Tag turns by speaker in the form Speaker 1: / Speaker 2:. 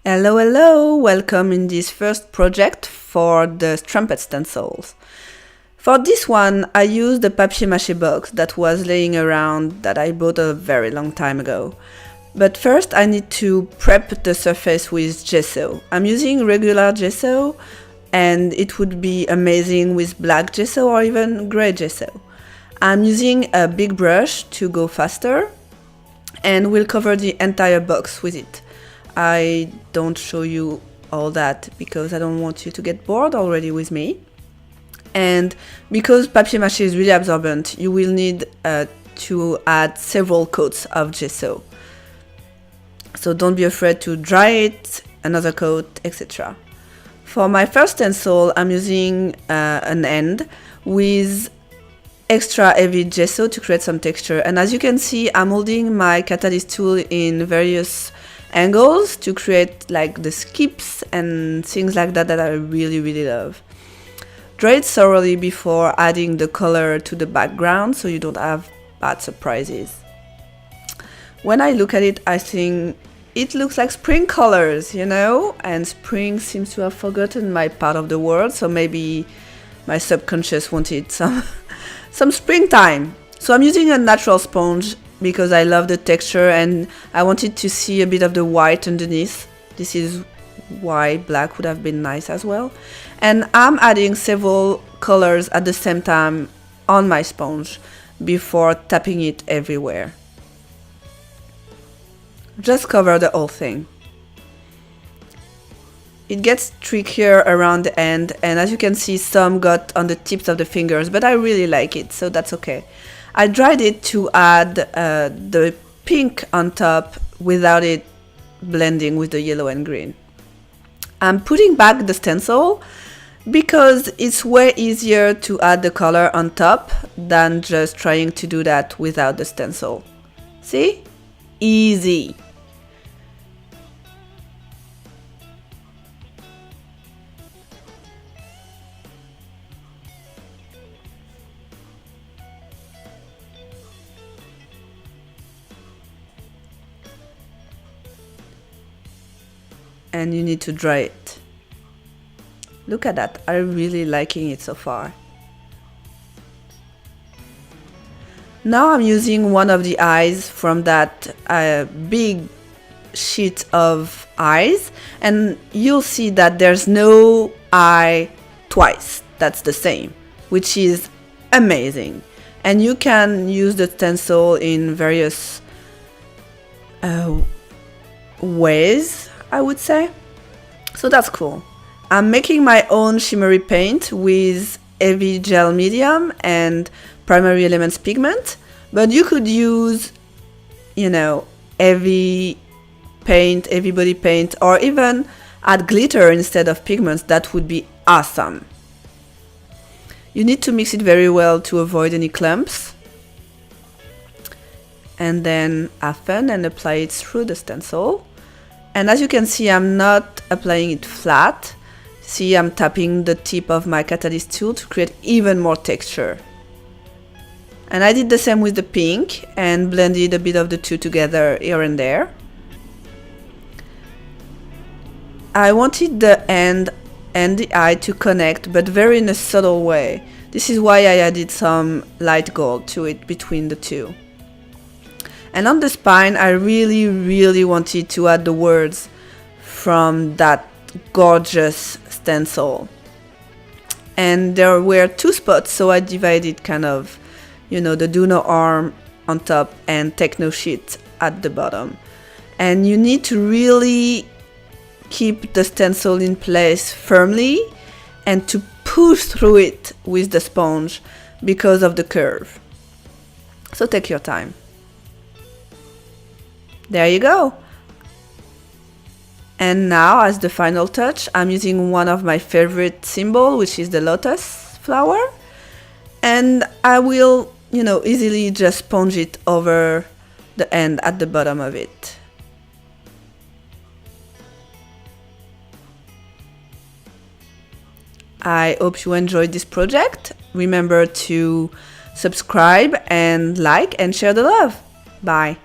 Speaker 1: Hello, hello! Welcome in this first project for the Strumpet Stencils. For this one, I used the papier mâché box that was laying around that I bought a very long time ago. But first I need to prep the surface with gesso. I'm using regular gesso and it would be amazing with black gesso or even grey gesso. I'm using a big brush to go faster and we'll cover the entire box with it. I don't show you all that because I don't want you to get bored already with me. And because papier mâché is really absorbent, you will need to add several coats of gesso. So don't be afraid to dry it, another coat, etc. For my first stencil, I'm using an end with extra heavy gesso to create some texture. And as you can see, I'm holding my catalyst tool in various angles to create like the skips and things like that I really love. Dry it thoroughly before adding the color to the background so you don't have bad surprises. When I look at it, I think it looks like spring colors, you know, and spring seems to have forgotten my part of the world, so maybe my subconscious wanted some springtime. So I'm using a natural sponge because I love the texture and I wanted to see a bit of the white underneath. This is why black would have been nice as well. And I'm adding several colors at the same time on my sponge before tapping it everywhere. Just cover the whole thing. It gets trickier around the end, and as you can see, some got on the tips of the fingers, but I really like it, so that's okay. I dried it to add the pink on top without it blending with the yellow and green. I'm putting back the stencil because it's way easier to add the color on top than just trying to do that without the stencil. See? Easy. And you need to dry it. Look at that, I'm really liking it so far. Now I'm using one of the eyes from that big sheet of eyes, and you'll see that there's no eye twice, that's the same, which is amazing. And you can use the stencil in various ways, I would say. So that's cool. I'm making my own shimmery paint with heavy gel medium and primary elements pigment, but you could use, you know, heavy paint, heavy body paint, or even add glitter instead of pigments. That would be awesome. You need to mix it very well to avoid any clumps. And then have fun and apply it through the stencil. And as you can see, I'm not applying it flat. See, I'm tapping the tip of my catalyst tool to create even more texture. And I did the same with the pink and blended a bit of the two together here and there. I wanted the end and the eye to connect, but very in a subtle way. This is why I added some light gold to it between the two. And on the spine, I really wanted to add the words from that gorgeous stencil. And there were two spots, so I divided kind of, you know, the do no harm on top and take no shit at the bottom. And you need to really keep the stencil in place firmly and to push through it with the sponge because of the curve. So take your time. There you go. And now, as the final touch, I'm using one of my favorite symbols, which is the lotus flower. And I will, you know, easily just sponge it over the end at the bottom of it. I hope you enjoyed this project. Remember to subscribe and like and share the love. Bye.